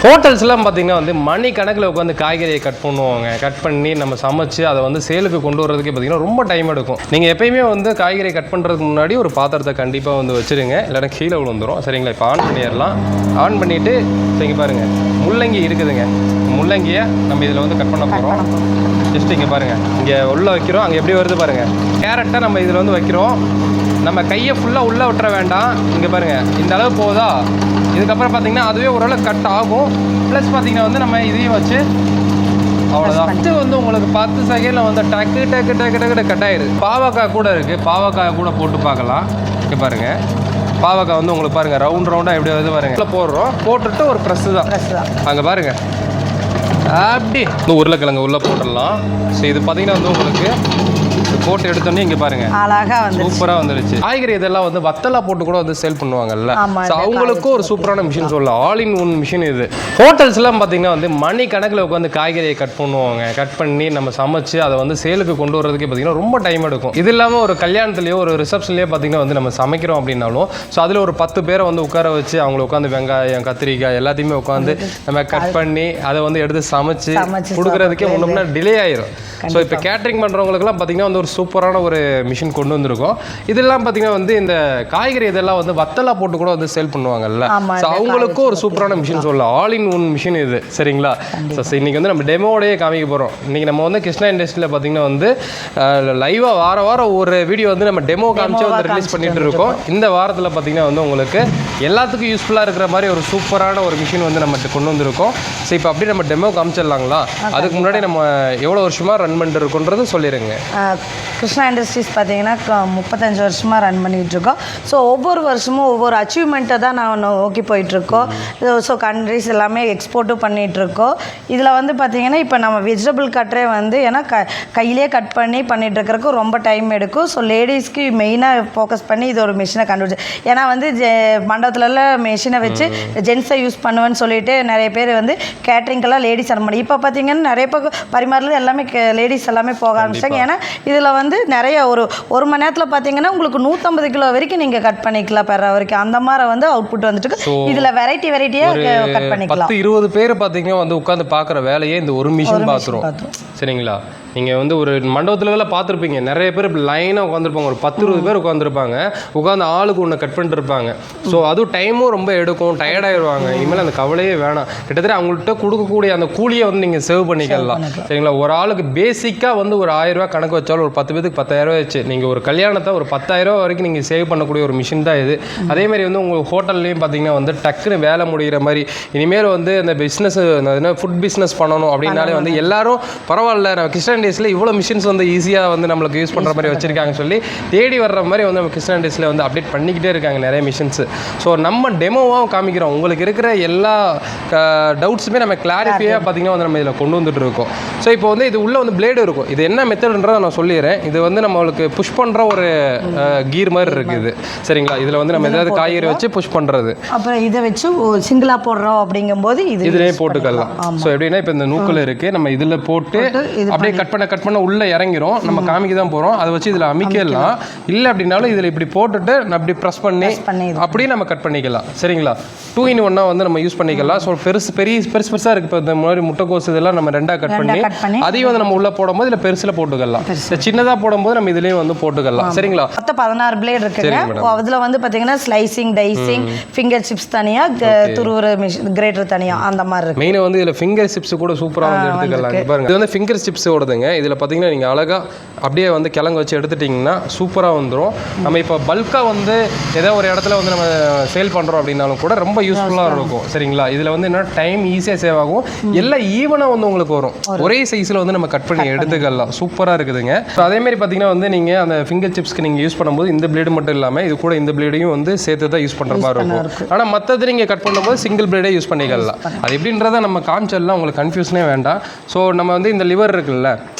ஹோட்டல்ஸ்லாம் பார்த்தீங்கன்னா வந்து மணி கணக்கில் உட்காந்து காய்கறியை கட் பண்ணுவாங்க. கட் பண்ணி நம்ம சமைச்சு அதை வந்து சேலுக்கு கொண்டு வரதுக்கே பார்த்தீங்கன்னா ரொம்ப டைம் எடுக்கும். நீங்கள் எப்பயுமே வந்து காய்கறி கட் பண்ணுறதுக்கு முன்னாடி ஒரு பாத்திரத்தை கண்டிப்பாக வந்து வச்சுருங்க, இல்லைன்னா கீழே விழுந்துடும். சரிங்களா? இப்போ ஆன் பண்ணிடலாம். ஆன் பண்ணிவிட்டு இங்கே பாருங்கள், முள்ளங்கி இருக்குதுங்க. முள்ளங்கியை நம்ம இதில் வந்து கட் பண்ண போகிறோம். ஜஸ்ட் இங்கே பாருங்கள், இங்கே உள்ளே வைக்கிறோம். அங்கே எப்படி வருது பாருங்கள். கேரட்டை நம்ம இதில் வந்து வைக்கிறோம். நம்ம கையை ஃபுல்லாக உள்ளே விட்டுற வேண்டாம். இங்கே பாருங்கள், இந்த அளவு போதா. இதுக்கப்புறம் பார்த்தீங்கன்னா அதுவே ஓரளவு கட் ஆகும். ப்ளஸ் பார்த்தீங்கன்னா வந்து நம்ம இதையும் வச்சு அவ்வளோதான். இது வந்து உங்களுக்கு 10 செகண்டில் வந்து டக்கு டக்கு டக்கு டக்கு கட் ஆயிடுது. பாவக்காய் கூட இருக்குது, பாவக்காய் கூட போட்டு பார்க்கலாம். இங்கே பாருங்கள், பாவக்காய் வந்து உங்களுக்கு பாருங்கள் ரவுண்ட் ரவுண்டாக எப்படி வருது பாருங்கள். போடுறோம், போட்டுட்டு ஒரு ப்ரெஸ்ஸு தான் அங்கே பாருங்கள். அப்படி இந்த உருளைக்கிழங்கு உள்ளே போட்டுடலாம். ஸோ இது பார்த்தீங்கன்னா வந்து உங்களுக்கு போட்டு எடுத்தோன்னே இங்கே பாருங்க அழகாக வந்து சூப்பராக வந்துருச்சு. காய்கறி இதெல்லாம் வந்து வத்தலா போட்டு கூட வந்து சேல் பண்ணுவாங்கல்ல. ஸோ அவங்களுக்கும் ஒரு சூப்பரான மிஷின் சொல்லலாம். ஆல் இன் ஒன் மிஷின் இது. ஹோட்டல்ஸ்லாம் பார்த்தீங்கன்னா வந்து மணி கணக்கில் உட்காந்து காய்கறியை கட் பண்ணுவாங்க. கட் பண்ணி நம்ம சமைச்சு அதை வந்து சேலுக்கு கொண்டு வரதுக்கே பார்த்தீங்கன்னா ரொம்ப டைம் எடுக்கும். இது இல்லாமல் ஒரு கல்யாணத்துலேயோ ஒரு ரிசப்ஷன்லேயோ பார்த்தீங்கன்னா வந்து நம்ம சமைக்கிறோம் அப்படின்னாலும் ஸோ அதில் ஒரு 10 பேரை வந்து உட்கார வச்சு அவங்களை உட்காந்து வெங்காயம் கத்திரிக்காய் எல்லாத்தையுமே உட்காந்து நம்ம கட் பண்ணி அதை வந்து எடுத்து சமைச்சு கொடுக்குறதுக்கே முன்னே டிலே ஆயிரும். ஸோ இப்போ கேட்ரிங் பண்ணுறவங்களுக்குலாம் பார்த்தீங்கன்னா வந்து ஒரு சூப்பரான ஒரு மிஷின் கொண்டு வந்திருக்கோம். இதெல்லாம் பார்த்தீங்கன்னா வந்து இந்த காய்கறி இதெல்லாம் வந்து வத்தலா போட்டு கூட வந்து சேல் பண்ணுவாங்கல்ல. ஸோ அவங்களுக்கும் ஒரு சூப்பரான மிஷின் சொல்லலாம். ஆல் இன் ஒன் மிஷின் இது. சரிங்களா? ஸோ இன்னைக்கு வந்து நம்ம டெமோடையே காமிக்க போகிறோம். இன்னைக்கு நம்ம வந்து கிருஷ்ணா இண்டஸ்ட்ரியில் பார்த்தீங்கன்னா வந்து லைவாக வாரம் ஒரு வீடியோ வந்து நம்ம டெமோ காமிச்சு வந்து ரிலீஸ் பண்ணிட்டு இருக்கோம். இந்த வாரத்தில் பார்த்தீங்கன்னா வந்து உங்களுக்கு எல்லாத்துக்கும் யூஸ்ஃபுல்லாக இருக்கிற மாதிரி ஒரு சூப்பரான ஒரு மிஷின் வந்து நம்ம கொண்டு வந்திருக்கோம். ஸோ இப்போ அப்படியே நம்ம டெமோ காமிச்சிடலாங்களா? அதுக்கு முன்னாடி நம்ம எவ்வளோ வருஷமாக ரன் பண்ணிட்டு இருக்கோன்றது சொல்லிடுங்க. கிருஷ்ணா இண்டஸ்ட்ரீஸ் பார்த்தீங்கன்னா 35 வருஷமாக ரன் பண்ணிகிட்ருக்கோம். ஸோ ஒவ்வொரு வருஷமும் ஒவ்வொரு அச்சீவ்மெண்ட்டை தான் நான் நோக்கி போயிட்டுருக்கோம். ஸோ கண்ட்ரிஸ் எல்லாமே எக்ஸ்போர்ட்டும் பண்ணிகிட்ருக்கோம். இதில் வந்து பார்த்திங்கன்னா இப்போ நம்ம வெஜிடபிள் கட்டரே வந்து ஏன்னா கையிலே கட் பண்ணி பண்ணிகிட்ருக்கிறதுக்கு ரொம்ப டைம் எடுக்கும். ஸோ லேடிஸ்க்கு மெயினாக ஃபோக்கஸ் பண்ணி இது ஒரு மிஷினை கண்டுபிடிச்சி, ஏன்னா வந்து மண்டபத்துலலாம் மிஷினை வச்சு ஜென்ஸை யூஸ் பண்ணுவேன்னு சொல்லிட்டு நிறைய பேர் வந்து கேட்ரிங்கெல்லாம் லேடிஸ் அனுப்ப முடியும். இப்போ பார்த்திங்கன்னா நிறைய பேர் பரிமாறுறது எல்லாமே லேடிஸ் எல்லாமே போக ஆரம்பிச்சிட்டாங்க. ஏன்னா இதில் வந்து நிறைய ஒரு மணி நேரத்தில் பார்த்தீங்கன்னா உங்களுக்கு 150 கிலோ வரைக்கும் நீங்கள் கட் பண்ணிக்கலாம் பெற வரைக்கும். அந்த மாதிரி வந்து அவுட்புட் வந்துட்டு இதில் வெரைட்டியாக கட் பண்ணிக்கலாம். 10-20 பேர் பார்த்தீங்கன்னா வந்து உட்காந்து பார்க்குற வேலையே இந்த ஒரு மிஷின் பார்த்துரும். சரிங்களா? நீங்கள் வந்து ஒரு மண்டபத்துலலாம் பார்த்துருப்பீங்க, நிறைய பேர் இப்படி லைனாக உட்காந்துருப்பாங்க. ஒரு 10-20 பேர் உட்காந்துருப்பாங்க. உட்காந்து ஆளுக்கு ஒன்று கட் பண்ணிட்டு இருப்பாங்க. ஸோ அதுவும் டைமும் ரொம்ப எடுக்கும், டயர்டாயிடுவாங்க. இனிமேல் அந்த கவலையே வேணாம். கிட்டத்தட்ட அவங்கள்ட்ட கொடுக்கக்கூடிய அந்த கூலியை வந்து நீங்கள் சேவ் பண்ணிக்கலாம். சரிங்களா? ஒரு ஆளுக்கு பேசிக்காக வந்து ஒரு 1000 ரூபா கணக்கு வச்சாலும் ஒரு 10 பேருக்கு 10,000 ரூபா வச்சு நீங்கள் ஒரு கல்யாணத்தை ஒரு 10,000 ரூபா வரைக்கும் நீங்கள் சேவ் பண்ணக்கூடிய ஒரு மிஷின் தான் இது. அதேமாதிரி வந்து உங்கள் ஹோட்டல்லையும் பார்த்தீங்கன்னா வந்து டக்குன்னு வேலை முடிகிற மாதிரி இனிமேல் வந்து அந்த பிஸ்னஸ் ஃபுட் பிஸ்னஸ் பண்ணணும் அப்படின்னாலே வந்து எல்லாரும் பரவாயில்ல நம்ம கிருஷ்ணா இண்டஸ்ட்ரியில் இவ்வளோ மிஷின்ஸ் வந்து ஈஸியாக வந்து நம்மளுக்கு யூஸ் பண்ணுற மாதிரி வச்சுருக்காங்கன்னு சொல்லி தேடி வர்ற மாதிரி வந்து நம்ம கிருஷ்ணா இண்டஸ்ட்ரியில் வந்து அப்டேட் பண்ணிக்கிட்டே இருக்காங்க நிறைய மிஷின்ஸு. ஸோ நம்ம டெமோவாக காமிக்கிறோம். உங்களுக்கு இருக்கிற எல்லா டவுட்ஸுமே நம்ம கிளாரிஃபையாக பார்த்தீங்கன்னா வந்து நம்ம இதில் கொண்டு வந்துட்டு இருக்கோம். ஸோ இப்போ வந்து இது உள்ளே வந்து பிளேடு இருக்கும். இது என்ன மெத்தட்ன்றதை நான் சொல்லிடுறேன். இது வந்து நம்மளுக்கு புஷ் பண்ணுற ஒரு கீர் மாதிரி இருக்குது. சரிங்களா? இதில் வந்து நம்ம ஏதாவது காய்கறி வச்சு புஷ் பண்ணுறது, அப்புறம் இதை வச்சு சிங்கிளாக போடுறோம் அப்படிங்கும்போது இதுலேயே போட்டுக்கலாம். ஸோ எப்படின்னா இப்போ இந்த நூக்கில் இருக்குது, நம்ம இதில் போட்டு அப்படியே கட் பண்ண உள்ளே இறங்கிரும். நம்ம காமிக்க தான் போகிறோம். அதை வச்சு இதில் அமைக்கலாம். இல்லை அப்படின்னாலும் இதில் இப்படி போட்டுட்டு அப்படி ப்ரெஸ் பண்ணி அப்படியே நம்ம கட் பண்ணிக்கலாம். சரிங்களா? 2 in 1 வந்து நம்ம யூஸ் பண்ணிக்கலாம். ஸோ பெருசாக இருக்குது. இப்போ இந்த மாதிரி முட்டைக்கோஸ் இதெல்லாம் நம்ம 2ஆக கட் பண்ணி அதையும் வந்து நம்ம உள்ளே போடும்போது இதில் பெருசில் போட்டுக்கலாம். சின்னதாக போடும்போது நம்ம இதுலேயும் வந்து போட்டுக்கலாம். சரிங்களா? மொத்தம் 16 பிளேட் இருக்குங்க. அதில் வந்து பார்த்தீங்கன்னா ஸ்லைசிங், டைசிங், ஃபிங்கர் சிப்ஸ் தனியாக, துருவுற மிஷின் கிரேட்டர் தனியாக அந்த மாதிரி இருக்குது. மெயினாக வந்து இதில் ஃபிங்கர் சிப்ஸ் கூட சூப்பராக வந்து எடுத்துக்கலாம். பாருங்க, இது வந்து ஃபிங்கர் சிப்ஸ் ஓடுதுங்க. இதில் பார்த்தீங்கன்னா நீங்கள் அழகாக அப்படியே வந்து கிழங்கு வச்சு எடுத்துட்டிங்கன்னா சூப்பராக வந்துடும். நம்ம இப்போ பல்காக வந்து ஏதோ ஒரு இடத்துல வந்து நம்ம சேல் பண்ணுறோம் அப்படின்னாலும் கூட ரொம்ப யூஸ்ஃபுல்லாக இருக்கும். சரிங்களா? இதில் வந்து என்ன டைம் ஈஸியாக சேவ் ஆகும். எல்லாம் ஈவனாக வந்து உங்களுக்கு வரும். ஒரே சைஸில் வந்து நம்ம கட் பண்ணி எடுத்துக்கலாம். சூப்பராக இருக்குதுங்க. ஸோ அதேமாதிரி பார்த்தீங்கன்னா வந்து நீங்கள் அந்த ஃபிங்கர் சிப்ஸ்க்கு நீங்கள் யூஸ் பண்ணும்போது இந்த பிளேடு மட்டும் இல்லாமல் இது கூட இந்த பிளேடையும் வந்து சேர்த்து தான் யூஸ் பண்ணுற மாதிரி இருக்கும். ஆனால் மற்றது நீங்கள் கட் பண்ணும்போது சிங்கிள் பிளேடே யூஸ் பண்ணிக்கலாம். அது எப்படின்றத நம்ம காமிச்சிடலாம், உங்களுக்கு கன்ஃபியூஷனே வேண்டாம். ஸோ நம்ம வந்து இந்த லிவர் இருக்குல்ல,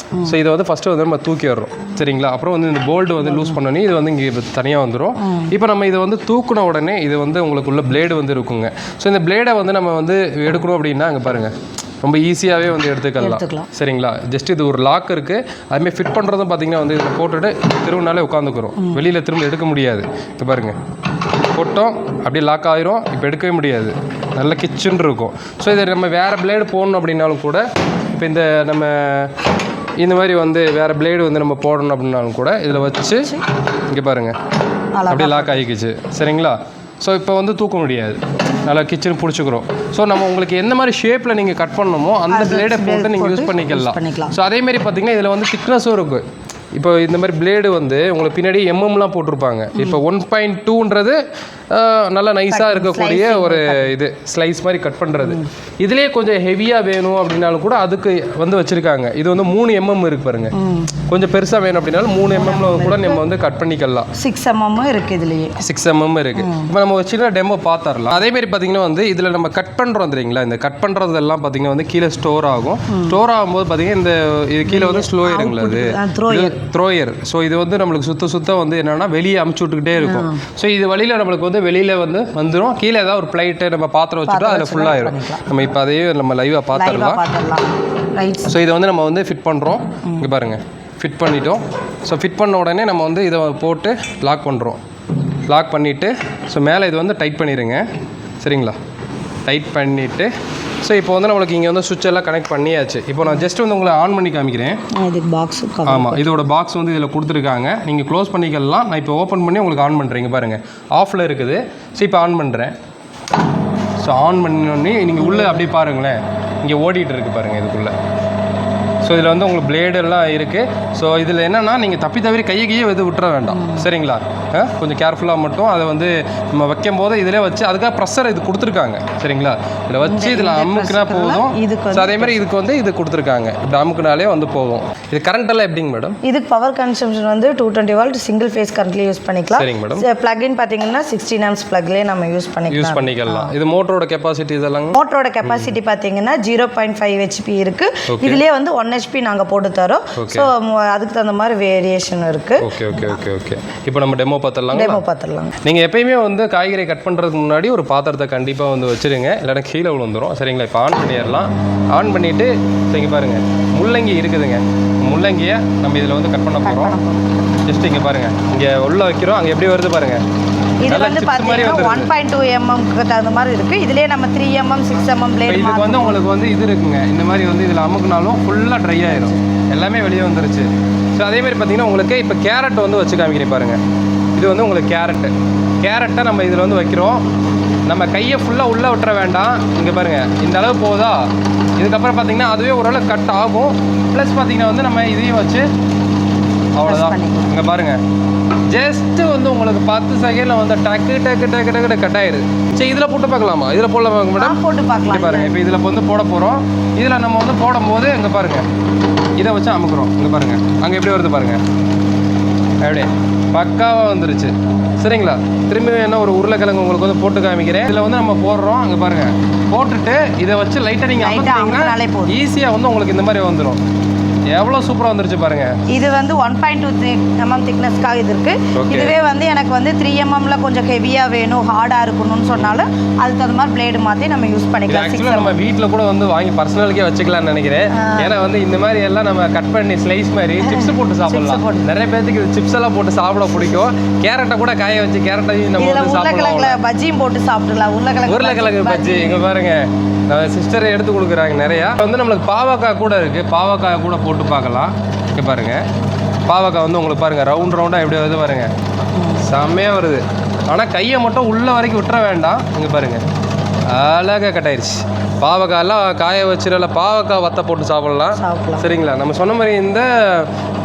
ஸோ இதை வந்து ஃபஸ்ட்டு வந்து நம்ம தூக்கி வர்றோம். சரிங்களா? அப்புறம் வந்து இந்த போல்டு வந்து லூஸ் பண்ணி இது வந்து இங்கே தனியாக வந்துடும். இப்போ நம்ம இதை வந்து தூக்குன உடனே இது வந்து உங்களுக்கு உள்ள பிளேடு வந்து இருக்குங்க. ஸோ இந்த பிளேடை வந்து நம்ம வந்து எடுக்கணும் அப்படின்னா அங்கே பாருங்கள் ரொம்ப ஈஸியாகவே வந்து எடுத்துக்கலாம். சரிங்களா? ஜஸ்ட் இது ஒரு லாக் இருக்குது. அதுமாதிரி ஃபிட் பண்ணுறதும் பார்த்தீங்கன்னா வந்து இதில் போட்டுட்டு திரும்பினாலே உட்காந்துக்கிறோம். வெளியில் திரும்ப எடுக்க முடியாது. இது பாருங்கள். போட்டோம் அப்படியே லாக் ஆயிரும். இப்போ எடுக்கவே முடியாது, நல்ல கிச்சன் இருக்கும். ஸோ இதை நம்ம வேறு பிளேடு போடணும் அப்படின்னாலும் கூட, இப்போ நம்ம இந்த மாதிரி வந்து வேறு பிளேடு வந்து நம்ம போடணும் அப்படின்னாலும் கூட இதில் வச்சு இங்கே பாருங்கள் அப்படியே லாக் ஆகிக்குச்சு. சரிங்களா? ஸோ இப்போ வந்து தூக்க முடியாது, நல்லா கிச்சன் பிடிச்சிக்கிறோம். ஸோ நம்ம உங்களுக்கு எந்த மாதிரி ஷேப்பில் நீங்கள் கட் பண்ணணுமோ அந்த பிளேடை போட்டு நீங்கள் யூஸ் பண்ணிக்கலாம். ஸோ அதேமாரி பார்த்தீங்கன்னா இதில் வந்து திக்னஸும் இருக்குது. இப்போ இந்த மாதிரி பிளேடு வந்து உங்களுக்கு பின்னாடி எம்எம்லாம் போட்டிருப்பாங்க. இப்போ 1.2ன்றது நல்லா நைஸாக இருக்கக்கூடிய ஒரு இது ஸ்லைஸ் மாதிரி கட் பண்ணுறது. இதுலேயே கொஞ்சம் ஹெவியாக வேணும் அப்படின்னாலும் கூட அதுக்கு வந்து வச்சுருக்காங்க. இது வந்து 3 mm இருக்கு பாருங்க. கொஞ்சம் பெருசாக வேணும் அப்படின்னாலும் 3 mm கூட நம்ம வந்து கட் பண்ணிக்கலாம். 6 mm இருக்குது, இதுலேயே 6 mm இருக்குது. இப்போ நம்ம சின்ன டெமோ பார்த்துடலாம். அதேமாதிரி பார்த்தீங்கன்னா வந்து இதில் நம்ம கட் பண்ணுறோம் தெரியுங்களா, இந்த கட் பண்ணுறதெல்லாம் பார்த்தீங்கன்னா வந்து கீழே ஸ்டோர் ஆகும். ஸ்டோர் ஆகும்போது பார்த்தீங்கன்னா இந்த இது கீழே வந்து ஸ்லோயருங்களா, அது த்ரோயர். ஸோ இது வந்து நம்மளுக்கு சுத்த வந்து என்னன்னா வெளியே அமுச்சு விட்டுக்கிட்டே இருக்கும். ஸோ இது வழியில் நம்மளுக்கு வந்து வெளியில் வந்து வந்துடும். கீழே ஏதாவது ஒரு பிளேட்டு நம்ம பாத்திரம் வச்சுட்டா அதில் ஃபுல்லாகிடும். நம்ம இப்போ அதையே நம்ம லைவாக பார்த்துடலாம். ஸோ இதை வந்து நம்ம வந்து ஃபிட் பண்ணுறோம். இங்கே பாருங்கள், ஃபிட் பண்ணிட்டோம். ஸோ ஃபிட் பண்ண உடனே நம்ம வந்து இதை போட்டு லாக் பண்ணுறோம். லாக் பண்ணிவிட்டு ஸோ மேலே இது வந்து டைட் பண்ணிடுங்க. சரிங்களா? டைட் பண்ணிவிட்டு ஸோ இப்போ வந்து நம்மளுக்கு இங்கே வந்து சுவிட்ச் எல்லாம் கனெக்ட் பண்ணியாச்சு. இப்போ நான் ஜஸ்ட் வந்து உங்களை ஆன் பண்ணி காமிக்கிறேன். இதுக்கு பாக்ஸ், ஆமாம், இதோட பாக்ஸ் வந்து இதில் கொடுத்துருக்காங்க. நீங்கள் க்ளோஸ் பண்ணிக்கலாம். நான் இப்போ ஓப்பன் பண்ணி உங்களுக்கு ஆன் பண்ணுறீங்க பாருங்கள், ஆஃபில் இருக்குது. ஸோ இப்போ ஆன் பண்ணுறேன். ஸோ ஆன் பண்ணோடனே நீங்கள் உள்ளே அப்படியே பாருங்களேன், இங்கே ஓடிட்டு இருக்குது பாருங்கள் இதுக்குள்ளே. ஸோ இதில் வந்து உங்களுக்கு பிளேடெல்லாம் இருக்குது. ஸோ இதில் என்னென்னா நீங்கள் தவறி கையை வந்து விட்டுற வேண்டாம். சரிங்களா? கொஞ்சம் கேர்ஃபுல்லாக மட்டும் அதை வந்து நம்ம வைக்கும் போது இதில் வச்சு அதுக்காக ப்ரெஷர் இது கொடுத்துருக்காங்க. சரிங்களா? இதில் வச்சு இதில் அமுக்குனா போதும். ஸோ அதேமாதிரி இதுக்கு வந்து இது கொடுத்துருக்காங்க. இப்படி அமுக்குனாலே வந்து போதும். இது கரண்ட் எல்லாம் எப்படிங்க மேடம்? இதுக்கு பவர் கன்சம்ஷன் வந்து 220 volt சிங்கிள் ஃபேஸ் கரண்ட்லேயே யூஸ் பண்ணிக்கலாம். சரிங்க மேடம். பிளக்இன் பார்த்தீங்கன்னா 16 amps பிளக்லேயே நம்ம யூஸ் பண்ணிக்கலாம். இது மோட்டரோட கெப்பாசிட்டி இதெல்லாம்? மோட்டரோட கெப்பாசிட்டி பார்த்தீங்கன்னா 0.5 HP இருக்குது. இதுலேயே வந்து 1 HP நாங்கள் போட்டு தரோம். ஸோ அதுக்கு தகுந்த மாதிரி வேரியேஷன் இருக்குது. ஓகே. இப்போ நம்ம டெமோ பார்த்துடலாம். நீங்கள் எப்பயுமே வந்து காய்கறி கட் பண்ணுறதுக்கு முன்னாடி ஒரு பாத்திரத்தை கண்டிப்பாக வந்து வச்சுருங்க, இல்லைன்னா கீழே விழுந்துடும். சரிங்களா? இப்போ ஆன் பண்ணிடலாம். ஆன் பண்ணிவிட்டு இங்கே பாருங்கள், முள்ளங்கி இருக்குதுங்க. முள்ளங்கியை நம்ம இதில் வந்து கட் பண்ண போகிறோம். ஜஸ்ட் இங்கே பாருங்கள், இங்கே உள்ள வைக்கிறோம். அங்கே எப்படி வருது பாருங்கள். இது வந்து பார்த்தீங்கன்னா 1.2 mmக்கு தகுந்த மாதிரி இருக்குது. இதுலேயே நம்ம 3 mm 6 mm பிளேட். இதுக்கு வந்து உங்களுக்கு வந்து இது இருக்குங்க, இந்த மாதிரி வந்து இதில் அமுக்குனாலும் ஃபுல்லாக ட்ரை ஆயிடும், எல்லாமே வெளியே வந்துருச்சு. ஸோ அதேமாதிரி பார்த்தீங்கன்னா உங்களுக்கு இப்போ கேரட் வந்து வச்சு காமிக்கிறேன் பாருங்கள். இது வந்து உங்களுக்கு கேரட்டை நம்ம இதில் வந்து வைக்கிறோம். நம்ம கையை ஃபுல்லாக உள்ளே விட்டுற வேண்டாம். இங்கே பாருங்கள், இந்த அளவு போதா. இதுக்கப்புறம் பார்த்தீங்கன்னா அதுவே ஓரளவு கட் ஆகும். ப்ளஸ் பார்த்தீங்கன்னா வந்து நம்ம இதையும் வச்சு அவ்வளோதான். இங்கே பாருங்கள், ஜஸ்ட்டு வந்து உங்களுக்கு 10 செகண்டில் வந்து டக்கு கட் ஆயிடுது. சரி, இதில் போட்டு பார்க்கலாமா? இதில் போடலாமா மேடம்? போட்டு பார்க்கலாம். பாருங்கள், இப்போ இதில் வந்து போட போகிறோம். இதில் நம்ம வந்து போடும்போது இங்கே பாருங்கள், இதை வச்சு அமுக்குறோம். இங்கே பாருங்கள், அங்கே எப்படி வருது பாருங்கள், அப்படியே பக்காவாக வந்துருச்சு. சரிங்களா? திரும்பி என்ன ஒரு உருளைக்கிழங்கு உங்களுக்கு வந்து போட்டு காமிக்கிறேன். இதில் வந்து நம்ம போடுறோம். அங்கே பாருங்கள், போட்டுட்டு இதை வச்சு லைட்டாக நீங்கள் அமுக்குனீங்கன்னா ஈஸியாக வந்து உங்களுக்கு இந்த மாதிரி வந்துடும். எவ்வளோ சூப்பராக வந்துருச்சு பாருங்க. இது வந்து 1.2 mm திக்னஸ்க்காக இது இருக்கு. இதுவே வந்து எனக்கு வந்து 3 mmல கொஞ்சம் ஹெவியாக வேணும், ஹார்டாக இருக்கணும்னு சொன்னாலும் அதுக்கு தகுந்த மாதிரி பிளேடு மாற்றி நம்ம யூஸ் பண்ணிக்கலாம். ஆக்சுவலாக நம்ம வீட்டில் கூட வந்து வாங்கி பர்சனலுக்கே வச்சுக்கலாம்னு நினைக்கிறேன். ஏன்னா வந்து இந்த மாதிரி எல்லாம் நம்ம கட் பண்ணி ஸ்லைஸ் மாதிரி சிப்ஸ் போட்டு சாப்பிடலாம். நிறைய பேருக்கு இது சிப்ஸ் எல்லாம் போட்டு சாப்பிட பிடிக்கும். கேரட்டை கூட காய வச்சு கேரட்டையும் நம்ம வந்து சாப்பிடலாம். பஜ்ஜியும் போட்டு சாப்பிடலாம். உருளைக்கிழங்கு பஜ்ஜி இங்கே பாருங்க, சிஸ்டரை எடுத்து கொடுக்குறாங்க நிறையா. வந்து நம்மளுக்கு பாவக்காய் கூட இருக்குது, பாவக்காய் கூட போட்டு பார்க்கலாம். இங்கே பாருங்கள், பாவக்காய் வந்து உங்களுக்கு பாருங்கள் ரவுண்டாக எப்படி வருது பாருங்கள், செம்மையாக வருது. ஆனால் கையை மட்டும் உள்ள வரைக்கும் விட்டுற வேண்டாம். இங்கே பாருங்கள், அழகாக கட் ஆயிடுச்சு. பாவக்காயெல்லாம் காய வச்சு நல்லா பாவக்காய் வத்த போட்டு சாப்பிட்லாம். சரிங்களா? நம்ம சொன்ன மாதிரி இந்த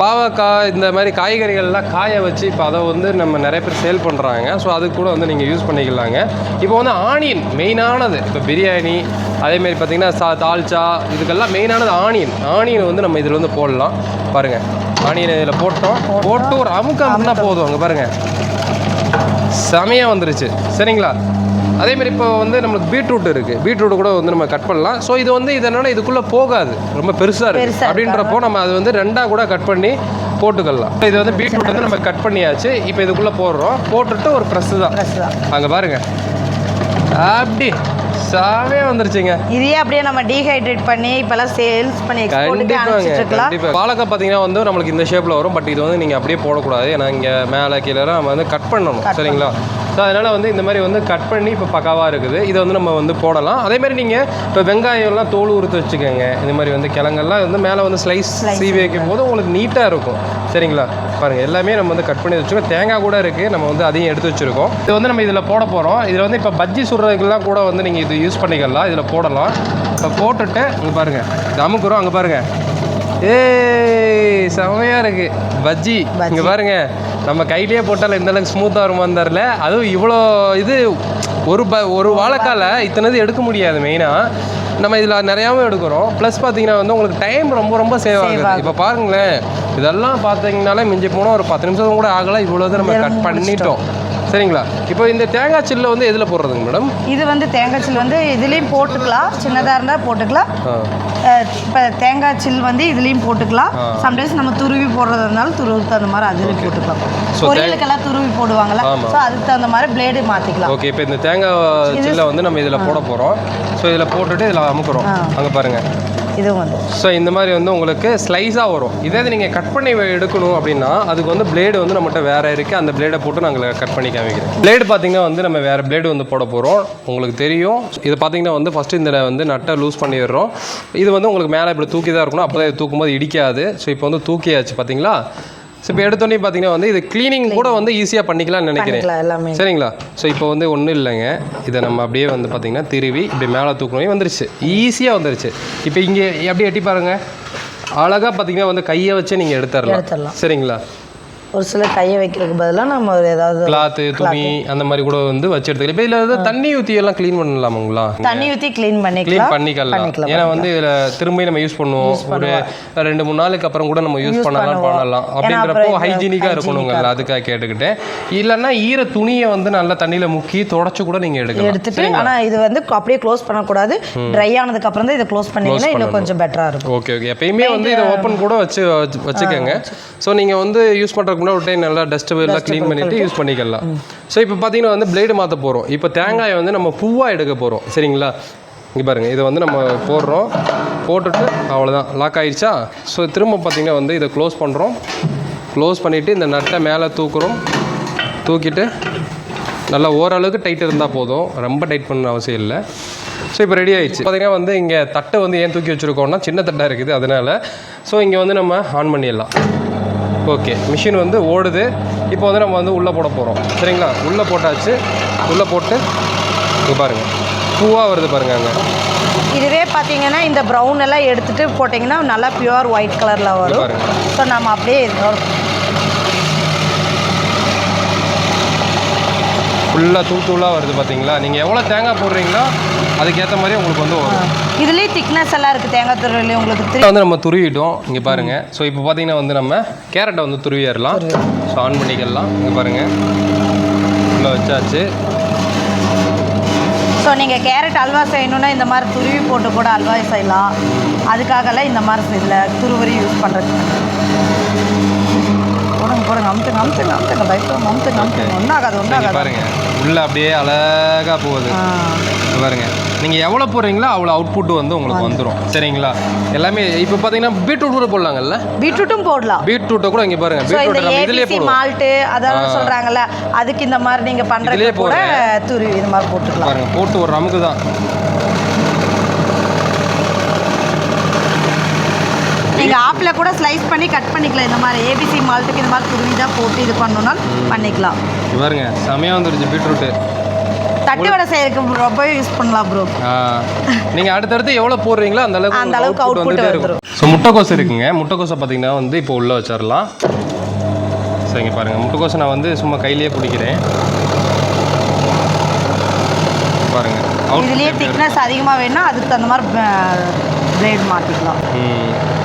பாவக்காய் இந்த மாதிரி காய்கறிகள்லாம் காய வச்சு இப்போ அதை வந்து நம்ம நிறைய பேர் சேல் பண்ணுறாங்க. ஸோ அதுக்கு கூட வந்து நீங்கள் யூஸ் பண்ணிக்கலாங்க. இப்போ வந்து ஆனியன் மெயினானது. இப்போ பிரியாணி அதேமாரி பார்த்திங்கன்னா தால்ச்சா இதுக்கெல்லாம் மெயினானது ஆனியன் வந்து நம்ம இதில் வந்து போடலாம். பாருங்கள், ஆனியன் இதில் போட்டு ஒரு அமுக்கம்னா போதும். அங்கே பாருங்கள், செமையாக வந்துருச்சு. சரிங்களா? அதேமாதிரி இப்போ வந்து நம்மளுக்கு பீட்ரூட் இருக்குது, பீட்ரூட் கூட வந்து நம்ம கட் பண்ணலாம். ஸோ இது வந்து இதனால் இதுக்குள்ளே போகாது, ரொம்ப பெருசாக இருக்குது அப்படின்றப்போ நம்ம அது வந்து 2ஆக கூட கட் பண்ணி போட்டுக்கலாம். இது வந்து பீட்ரூட் வந்து நம்ம கட் பண்ணியாச்சு. இப்போ இதுக்குள்ளே போட்டுட்டு ஒரு ப்ரெஸ்ஸு தான். அங்கே பாருங்கள், அப்படி சாவே வந்துருச்சுங்க. இதே அப்படியே நம்ம டீஹைட்ரேட் பண்ணி இப்போலாம் சேல்ஸ் பண்ணி கண்டிப்பாக. பாலக்காய் பார்த்தீங்கன்னா வந்து நம்மளுக்கு இந்த ஷேப்பில் வரும். பட் இது வந்து நீங்கள் அப்படியே போடக்கூடாது. ஏன்னா இங்கே மேலே கீழே நம்ம வந்து கட் பண்ணணும். சரிங்களா? ஸோ அதனால் வந்து இந்த மாதிரி வந்து கட் பண்ணி இப்போ பக்காவாக இருக்குது. இதை வந்து நம்ம வந்து போடலாம். அதேமாதிரி நீங்கள் இப்போ வெங்காயம்லாம் தோல் உறுத்து வச்சுக்கோங்க. இந்த மாதிரி வந்து கிழங்கெல்லாம் வந்து மேலே வந்து ஸ்லைஸ் சீவி வைக்கும் போது உங்களுக்கு நீட்டாக இருக்கும். சரிங்களா? பாருங்கள், எல்லாமே நம்ம வந்து கட் பண்ணி வச்சுருக்கோம். தேங்காய் கூட இருக்குது, நம்ம வந்து அதையும் எடுத்து வச்சுருக்கோம். இது வந்து நம்ம இதில் போட போகிறோம். இதில் வந்து இப்போ பஜ்ஜி சுடுறதுக்கெல்லாம் கூட வந்து நீங்கள் இது யூஸ் பண்ணிக்கலாம். இதில் போடலாம். இப்போ போட்டுட்டு இங்கே பாருங்கள், இது அமுக்குறோம். அங்கே பாருங்கள், ஏய் செமையாக இருக்குது பஜ்ஜி. இங்கே பாருங்கள், நம்ம கையிலேயே போட்டால் இந்த அளவுக்கு ஸ்மூத்தாக வருமான்னு தெரில. அதுவும் இவ்வளோ இது ஒரு வாழைக்கால இத்தனை எடுக்க முடியாது. மெயினாக நம்ம இதில் நிறையாவும் எடுக்கிறோம். ப்ளஸ் பார்த்தீங்கன்னா வந்து உங்களுக்கு டைம் ரொம்ப ரொம்ப சேவ் ஆகுது. இப்போ பாருங்களேன், இதெல்லாம் பார்த்தீங்கனாலே மிஞ்சி போனால் ஒரு 10 நிமிஷம் கூட ஆகலாம். இவ்வளோ நம்ம கட் பண்ணிட்டோம். சரிங்களா? இப்போ இந்த தேங்காய் சில்லை வந்து எதில் போடுறதுங்க மேடம்? இது வந்து தேங்காய் சில் வந்து இதுலேயும் போட்டுக்கலாம். சின்னதாக இருந்தால் போட்டுக்கலாம். இப்போ தேங்காய் சில் வந்து இதுலேயும் போட்டுக்கலாம். சம்டைம்ஸ் நம்ம துருவி போடுறது இருந்தாலும் துருவுக்கு தகுந்த மாதிரி அதுலேயும் போட்டுக்கலாம். பொரியலுக்கெல்லாம் துருவி போடுவாங்கல்ல, ஸோ அதுக்கு தகுந்த மாதிரி பிளேடு மாற்றிக்கலாம். ஓகே, இப்போ இந்த தேங்காய் சில்லை வந்து நம்ம இதில் போட போகிறோம். ஸோ இதில் போட்டுட்டு இதில் அமுக்குறோம். அங்கே பாருங்கள், இதுவும் வந்து ஸோ இந்த மாதிரி வந்து உங்களுக்கு ஸ்லைஸாக வரும். இதே நீங்கள் கட் பண்ணி எடுக்கணும் அப்படின்னா அதுக்கு வந்து பிளேடு வந்து நம்மகிட்ட வேறு இருக்குது. அந்த பிளேடை போட்டு நாங்கள் கட் பண்ணி காமிக்கிறேன். பிளேடு பார்த்தீங்கன்னா வந்து நம்ம வேறு பிளேடு வந்து போட போகிறோம். உங்களுக்கு தெரியும். இது பார்த்தீங்கன்னா வந்து ஃபஸ்ட்டு இந்த வந்து நட்டை லூஸ் பண்ணிடுறோம். இது வந்து உங்களுக்கு மேலே இப்படி தூக்கி தான் இருக்கணும். அப்போ தான் இது தூக்கும்போது இடிக்காது. ஸோ இப்போ வந்து தூக்கியாச்சு பார்த்தீங்களா? ஸோ இப்போ எடுத்தோடனே பார்த்தீங்கன்னா வந்து இது க்ளீனிங் கூட வந்து ஈஸியாக பண்ணிக்கலாம்னு நினைக்கிறேன். சரிங்களா? ஸோ இப்போ வந்து ஒன்றும் இல்லைங்க, இதை நம்ம அப்படியே வந்து பார்த்தீங்கன்னா திருவி இப்படி மேலே தூக்கணும் வந்துருச்சு. ஈஸியாக வந்துருச்சு. இப்போ இங்கே அப்படியே எட்டி பாருங்கள், அழகாக பார்த்தீங்கன்னா வந்து கையை வச்சு நீங்கள் எடுத்துடலாம். சரிங்களா? ஒரு சில கையை வைக்கிறதுக்கு பதிலாக நம்ம ஏதாவது கிளாத்து துணி அந்த மாதிரி கூட வந்து வச்சு எடுத்துக்கலாம். இப்போ இதில் வந்து தண்ணி ஊற்றி எல்லாம் க்ளீன் பண்ணலாமுங்களா? தண்ணி ஊற்றி க்ளீன் பண்ணிக்கலாம். ஏன்னா வந்து இதில் திரும்பி நம்ம யூஸ் பண்ணுவோம். ஒரு 2-3 நாளுக்கு அப்புறம் கூட நம்ம யூஸ் பண்ணலாம். அப்படின்றப்போ ஹைஜீனிக்காக இருக்கணுங்களா, அதுக்காக கேட்டுக்கிட்டேன். இல்லைன்னா ஈர துணியை வந்து நல்லா தண்ணியில் முக்கி தொடச்சு கூட நீங்கள் எடுத்துட்டு, ஆனால் இது வந்து அப்படியே க்ளோஸ் பண்ணக்கூடாது. ட்ரை ஆனதுக்கு அப்புறம் தான் இதை க்ளோஸ் பண்ணிங்கன்னா இன்னும் கொஞ்சம் பெட்டராக இருக்கும். ஓகே ஓகே, எப்பயுமே வந்து இதை ஓப்பன் கூட வச்சுக்கோங்க. ஸோ நீங்கள் வந்து யூஸ் பண்ணுறதுக்கு முன்னாடி ஒரு டைம் நல்லா டஸ்ட்டு எல்லாம் க்ளீன் பண்ணிவிட்டு யூஸ் பண்ணிக்கலாம். ஸோ இப்போ பார்த்தீங்கன்னா வந்து பிளேடு மாற்ற போகிறோம். இப்போ தேங்காயை வந்து நம்ம பூவாக எடுக்க போகிறோம். சரிங்களா? இங்கே பாருங்கள், இதை வந்து நம்ம போடுறோம். போட்டுட்டு அவ்வளோதான், லாக் ஆகிடுச்சா? ஸோ திரும்ப பார்த்தீங்கன்னா வந்து இதை க்ளோஸ் பண்ணுறோம். க்ளோஸ் பண்ணிவிட்டு இந்த நட்டை மேலே தூக்குறோம். தூக்கிட்டு நல்லா ஓரளவுக்கு டைட் இருந்தால் போதும், ரொம்ப டைட் பண்ண அவசியம் இல்லை. ஸோ இப்போ ரெடி ஆகிடுச்சு. பார்த்தீங்கன்னா வந்து இங்கே தட்டை வந்து ஏன் தூக்கி வச்சுருக்கோம்னா சின்ன தட்டாக இருக்குது அதனால். ஸோ இங்கே வந்து நம்ம ஆன் பண்ணிடலாம். ஓகே, மிஷின் வந்து ஓடுது. இப்போ வந்து நம்ம வந்து உள்ளே போட போகிறோம். சரிங்களா? உள்ளே போட்டாச்சு. உள்ளே போட்டு இங்கே பாருங்கள், பூவாக வருது பாருங்கள். அங்கே இதுவே பார்த்தீங்கன்னா இந்த ப்ரௌன் எல்லாம் எடுத்துகிட்டு போட்டிங்கன்னா நல்லா பியூர் ஒயிட் கலரில் வரும். ஸோ நம்ம அப்படியே ஃபுல்லாக தூளாக வருது பார்த்தீங்களா? நீங்கள் எவ்வளோ தேங்காய் போடுறீங்களோ அதுக்கேற்ற மாதிரி உங்களுக்கு வந்து வரும். இதுலேயே திக்னஸ் எல்லாம் இருக்குது தேங்காய் துருவிலே உங்களுக்கு வந்து நம்ம துருவிட்டோம். இங்கே பாருங்கள். ஸோ இப்போ பார்த்தீங்கன்னா வந்து நம்ம கேரட்டை வந்து துருவிடலாம். ஸோ ஆன் பண்ணிக்கலாம். இங்கே பாருங்கள், உள்ளே வச்சாச்சு. ஸோ நீங்கள் கேரட் அல்வா செய்யணுன்னா இந்த மாதிரி துருவி போட்டு கூட அல்வா செய்யலாம். அதுக்காகலாம் இந்த மாதிரி இதில் துருவரி யூஸ் பண்ணுறது. போடுங்க அமுத்துங்க ஒன்றாகாது. பாருங்கள், உள்ளே அப்படியே அழகாக போகுது பாருங்க. நீங்கள் எவ்வளோ போடுறீங்களோ அவ்வளோ அவுட்புட் வந்து உங்களுக்கு வந்துடும். சரிங்களா? எல்லாமே இப்போ பார்த்தீங்கன்னா பீட்ரூட் கூட போடலாங்கல்ல? பீட்ரூட்டும் போடலாம். பீட்ரூட்டை கூட இங்கே பாருங்கள், பீட்ரூட் நம்ம இதிலே போடுவோம். மால்ட்டு அதெல்லாம் சொல்கிறாங்கல்ல, அதுக்கு இந்த மாதிரி நீங்கள் பண்ணுறதுலே போட துருவி இது மாதிரி போட்டுக்கலாம். பாருங்கள், போட்டு ஒரு நமக்கு தான். நீங்கள் ஆப்பில் கூட ஸ்லைஸ் பண்ணி கட் பண்ணிக்கலாம். இந்த மாதிரி ஏபிசி மால்ட்டுக்கு இந்த மாதிரி துருவி தான் போட்டு இது பண்ணணும்னா பண்ணிக்கலாம். பாருங்க, செமையாக வந்துருச்சு பீட்ரூட்டு. தட்டு வடை செய்யறதுக்கு ரொம்பவே யூஸ் பண்ணலாம் ப்ரோ. நீங்கள் அடுத்தடுத்து எவ்வளோ போடுறீங்களோ அந்த அளவுக்கு அவுட்புட் வந்துடும். ஸோ முட்டைக்கோஸ் இருக்குங்க. முட்டைக்கோஸை பார்த்தீங்கன்னா வந்து இப்போ உள்ளே வச்சிடலாம். சரிங்க, பாருங்கள், முட்டைக்கோஸை நான் வந்து சும்மா கையிலேயே பிடிக்கிறேன். பாருங்கள், இதுலேயே திக்னஸ் அதிகமாக வேணும்னா அதுக்கு தகுந்த மாதிரி பிளேட் மாற்றிக்கலாம்.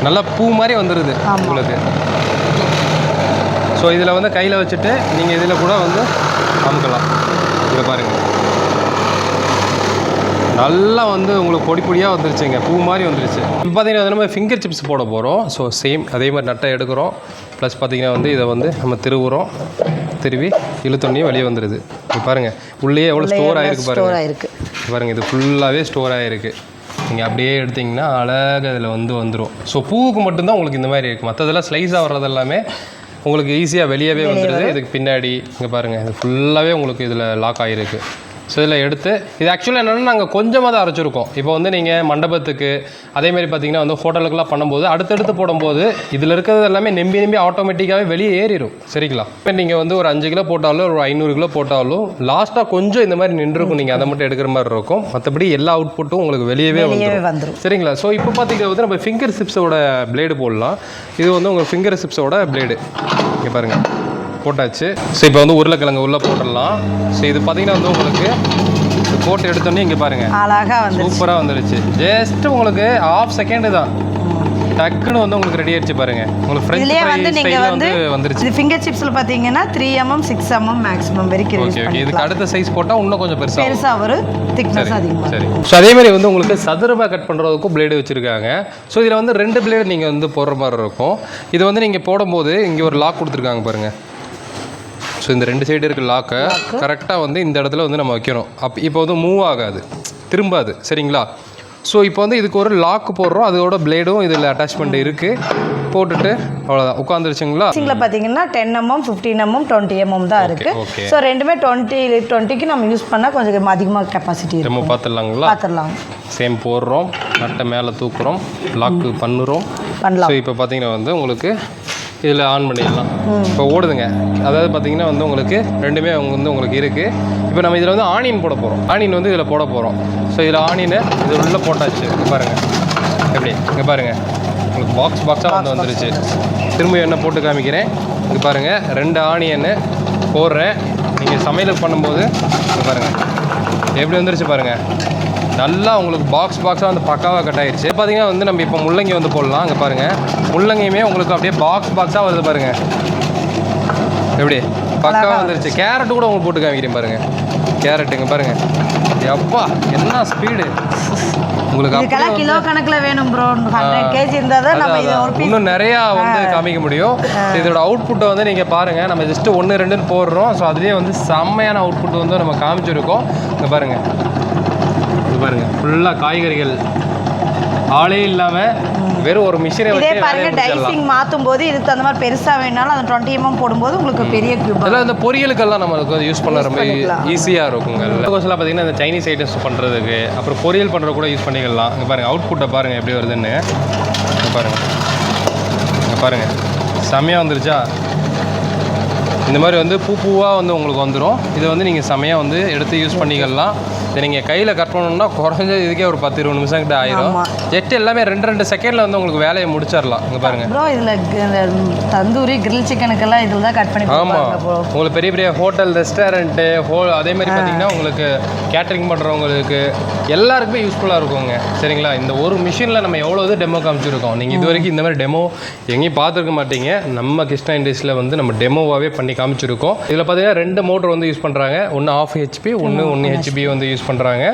நல்லா பூ மாதிரி வந்துடுது உங்களுக்கு. ஸோ இதில் வந்து கையில் வச்சுட்டு நீங்கள் இதில் கூட வந்து அமுக்கலாம். இதை பாருங்கள், நல்லா வந்து உங்களுக்கு பொடி பொடியாக வந்துருச்சுங்க, பூ மாதிரி வந்துருச்சு. இப்போ பார்த்தீங்கன்னா நம்ம ஃபிங்கர் சிப்ஸ் போட போகிறோம். ஸோ சேம் அதே மாதிரி நட்டை எடுக்கிறோம். ப்ளஸ் பார்த்தீங்கன்னா வந்து இதை வந்து நம்ம திருவி இழுத்தோன்னே வெளியே வந்துடுது. இப்போ பாருங்கள், உள்ளேயே எவ்வளோ ஸ்டோர் ஆகிருக்கு பாருங்கள். பாருங்கள், இது ஃபுல்லாகவே ஸ்டோர் ஆகிருக்கு. நீங்கள் அப்படியே எடுத்திங்கன்னா அழகாக இதில் வந்துடும். ஸோ பூவுக்கு மட்டும்தான் உங்களுக்கு இந்த மாதிரி இருக்குது. மற்றதெல்லாம் ஸ்லைஸாக வர்றது எல்லாமே உங்களுக்கு ஈஸியாக வெளியவே வந்துடுது. இதுக்கு பின்னாடி இங்கே பாருங்கள், இது ஃபுல்லாகவே உங்களுக்கு இதில் லாக் ஆகிருக்கு. ஸோ இதில் எடுத்து இது ஆக்சுவலாக என்னென்னா நாங்கள் கொஞ்சமாக தான் அரைச்சிருக்கோம். இப்போ வந்து நீங்கள் மண்டபத்துக்கு அதேமாதிரி பார்த்தீங்கன்னா வந்து ஹோட்டலுக்குலாம் பண்ணும்போது அடுத்தடுத்து போடும்போது இதில் இருக்கிறது எல்லாமே நம்பி ஆட்டோமேட்டிக்காகவே வெளியே ஏறிடும். சரிங்களா? இப்போ நீங்கள் வந்து ஒரு 5 கிலோ போட்டாலும் ஒரு 500 கிலோ போட்டாலும் லாஸ்ட்டாக கொஞ்சம் இந்த மாதிரி நின்றுருக்கும். நீங்கள் அதை மட்டும் எடுக்கிற மாதிரி இருக்கும். மற்றபடி எல்லா அவுட்புட்டும் உங்களுக்கு வெளியவே வந்துடும். சரிங்களா? ஸோ இப்போ பார்த்தீங்கன்னா வந்து நம்ம ஃபிங்கர் சிப்ஸோட பிளேடு போடலாம். இது வந்து உங்கள் ஃபிங்கர் சிப்ஸோட பிளேடு இங்கே பாருங்கள் போட்டாச்சு. ஸோ இப்போ வந்து உருளைக்கிழங்கு உள்ளே போட்டுடலாம். ஸோ இது பார்த்தீங்கன்னா வந்து உங்களுக்கு போட்டு எடுத்தோன்னே இங்கே பாருங்கள் அழகாக வந்து சூப்பராக வந்துடுச்சு. ஜஸ்ட் உங்களுக்கு 1/2 செகண்ட் தான் டக்குன்னு வந்து உங்களுக்கு ரெடி ஆயிடுச்சு பாருங்க. உங்களுக்கு இதுலயே வந்து நீங்க வந்து வந்துருச்சு. இது ஃபிங்கர் சிப்ஸ்ல பாத்தீங்கன்னா 3 mm 6 mm மேக்ஸिमम வரைக்கும் யூஸ் பண்ணலாம். இதுக்கு அடுத்த சைஸ் போட்டா இன்னும் கொஞ்சம் பெருசா ஒரு திக்னஸ் அதிகமா. சரி. சோ அதே மாதிரி வந்து உங்களுக்கு சதுரமா கட் பண்றதுக்கு பிளேடு வச்சிருக்காங்க. சோ இதுல வந்து 2 பிளேடு நீங்க வந்து போடுற மாதிரி இருக்கும். இது வந்து நீங்க போடும்போது இங்க ஒரு லாக் கொடுத்துருக்காங்க பாருங்க. ஸோ இந்த 2 சைடு இருக்க லாக்கை கரெக்டாக வந்து இந்த இடத்துல வந்து நம்ம வைக்கணும். இப்போ வந்து மூவ் ஆகாது, திரும்பாது. சரிங்களா? ஸோ இப்போ வந்து இதுக்கு ஒரு லாக் போடுறோம். அதோட பிளேடும் இதில் அட்டாச்மெண்ட் இருக்குது. போட்டுட்டு அவ்வளோதான் உட்காந்துருச்சுங்களா. சிங்கில் பார்த்தீங்கன்னா 10 mm 15 mm 20 mm தான் இருக்குது. ஸோ ரெண்டுமே 20க்கு நம்ம யூஸ் பண்ணால் கொஞ்சம் அதிகமாக கெப்பாசிட்டி நம்ம பார்த்துடலாங்களா? பார்த்துடலாம். சேம் போடுறோம், நட்டை மேலே தூக்குறோம், லாக்கு பண்ணலாம். ஸோ இப்போ பார்த்தீங்கன்னா வந்து உங்களுக்கு இதில் ஆன் பண்ணிடலாம். இப்போ ஓடுதுங்க. அதாவது பார்த்தீங்கன்னா வந்து உங்களுக்கு ரெண்டுமே வந்து உங்களுக்கு இருக்குது. இப்போ நம்ம இதில் வந்து ஆனியன் போட போகிறோம். ஆனியன் வந்து இதில் போட போகிறோம். ஸோ இதில் ஆனியனை இது உள்ளே போட்டாச்சு. இங்கே பாருங்கள் எப்படி, இங்கே பாருங்கள் உங்களுக்கு பாக்ஸாக வந்துருச்சு. திரும்ப என்ன போட்டு காமிக்கிறேன். இங்கே பாருங்கள் 2 ஆனியன்னு போடுறேன். நீங்கள் சமையல் பண்ணும்போது இங்கே பாருங்கள் எப்படி வந்துருச்சு பாருங்கள். நல்லா உங்களுக்கு பாக்ஸாக வந்து பக்காவாக கட் ஆகிடுச்சு. பார்த்தீங்கன்னா வந்து நம்ம இப்போ முள்ளங்கி வந்து போடலாம். அங்கே பாருங்கள் முள்ளங்கியுமே உங்களுக்கு அப்படியே பாக்ஸாக வருது பாருங்கள். எப்படி பக்காவாக வந்துருச்சு. கேரட்டு கூட உங்களுக்கு போட்டு காமிக்கிறேன் பாருங்கள். கேரட்டுங்க பாருங்கள். எப்பா என்ன ஸ்பீடு உங்களுக்கு. கிலோ கணக்கில் வேணும் ப்ரோ. 100 kg இருந்தால் தான் நம்ம இது ஒரு இன்னும் நிறையா வந்து காமிக்க முடியும். இதோட அவுட்புட்டை வந்து நீங்கள் பாருங்கள். நம்ம ஜஸ்ட்டு 1 2ன்னு போடுறோம். ஸோ அதுலேயே வந்து செம்மையான அவுட்புட் வந்து நம்ம காமிச்சிருக்கோம். இங்கே பாருங்கள் பாருங்கள் ஃபுல்லாக காய்கறிகள் ஆளே இல்லாமல் வெறும் ஒரு மிஷினை இதே பாருங்க. டைசிங் மாற்றும் போது இதுக்கு அந்த மாதிரி பெருசாக வேணாலும் அந்த 20 mm போடும்போது உங்களுக்கு பெரிய கியூப். அதெல்லாம் இந்த பொரியலுக்கெல்லாம் நம்மளுக்கு யூஸ் பண்ண ரொம்ப ஈஸியாக இருக்குங்க. கோர்ஸ்லாம் பார்த்தீங்கன்னா இந்த சைனீஸ் ஐட்டம்ஸ் பண்ணுறதுக்கு அப்புறம் பொரியல் பண்ணுறது கூட யூஸ் பண்ணிக்கலாம். இங்கே பாருங்கள் அவுட்புட்டை பாருங்கள் எப்படி வருதுன்னு. இங்கே பாருங்கள் இங்கே பாருங்கள் செம்மையாக வந்துருச்சா. இந்த மாதிரி வந்து பூவாக வந்து உங்களுக்கு வந்துடும். இதை வந்து நீங்கள் செம்மையாக வந்து எடுத்து யூஸ் பண்ணிக்கலாம். இதை நீங்கள் கையில் கட் பண்ணணும்னா குறைஞ்சது இதுக்கே ஒரு 10-20 நிமிஷம் கிட்ட ஆயிரும். ஜெட் எல்லாமே 2 செகண்டில் வந்து உங்களுக்கு வேலையை முடிச்சிடலாம். இங்கே பாருங்கள் ப்ரோ இதில் தந்தூரி கிரில் சிக்கனுக்கெல்லாம் இதில் தான் கட் பண்ணி. ஆமாம் உங்களுக்கு பெரிய பெரிய ஹோட்டல் ரெஸ்டாரண்ட்டு அதே மாதிரி பார்த்தீங்கன்னா உங்களுக்கு கேட்ரிங் பண்ணுறவங்களுக்கு எல்லாருக்குமே யூஸ்ஃபுல்லாக இருக்குங்க. சரிங்களா? இந்த ஒரு மிஷினில் நம்ம எவ்வளோ இது டெமோ காமிச்சிருக்கோம். நீங்கள் இது வரைக்கும் இந்த மாதிரி டெமோ எங்கேயும் பார்த்துருக்க மாட்டீங்க. நம்ம கிருஷ்ணா இண்டஸ்ட்ரியில் வந்து நம்ம டெமோவாகவே பண்ணி காமிச்சிருக்கோம். இதில் பார்த்தீங்கன்னா 2 மோட்டர் வந்து யூஸ் பண்ணுறாங்க. ஒன்று 1/2 HP, 1 HP வந்து யூஸ் பண்ணுறாங்க.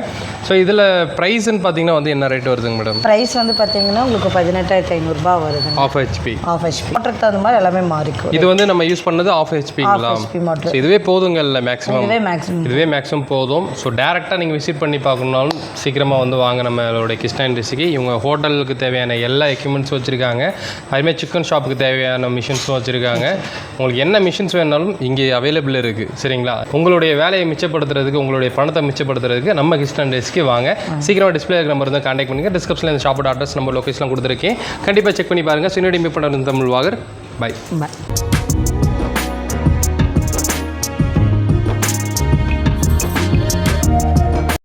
ஸோ இதில் ப்ரைஸ்ன்னு பார்த்தீங்கன்னா வந்து என்ன ரேட் வருதுங்க மேடம்? ப்ரைஸ் வந்து பார்த்தீங்கன்னா உங்களுக்கு 18,500 ரூபாய் வருது. 1/2 HP மோட்டருக்கு தகுந்த மாதிரி எல்லாமே மாறிக்கும். இது வந்து நம்ம யூஸ் பண்ணது 1/2 HPங்களா? இதுவே போதுங்க. இல்லை இதுவே மேக்ஸிமம் போதும். ஸோ டேரெக்டாக நீங்கள் விசிட் பண்ணி பார்க்கணுன்னாலும் சீக்கிரமாக வந்து வாங்க நம்மளோட கிருஷ்ணா இண்டஸ்ட்ரிக்கு. இவங்க ஹோட்டலுக்கு தேவையான எல்லா எக்யூப்மெண்ட்ஸும் வச்சுருக்காங்க. அதுமாதிரி சிக்கன் ஷாப்புக்கு தேவையான மிஷின்ஸும் வச்சுருக்காங்க. உங்களுக்கு என்ன மிஷின்ஸ் வேணாலும் இங்கே அவைலபிள் இருக்குது. சரிங்களா? உங்களுடைய வேலையை மிச்சப்படுத்துறதுக்கு, உங்களுடைய பணத்தை மிச்சப்படுத்துறதுக்கு நம்ம கிருஷ்ணா இண்டஸ்ட்ரிக்கு வாங்க. சீக்கிரமாக டிஸ்பிளே நம்பர் தான் கான்டாக்ட் பண்ணுங்கள். டிஸ்கிரிப்ஷனில் இந்த ஷாப்போட அட்ரஸ் நம்ம லொகேஷன்லாம் கொடுத்துருக்கேன். கண்டிப்பாக செக் பண்ணி பாருங்கள். சின்னடி மீட் பண்ணுறது தமிழ் வாகர். பை.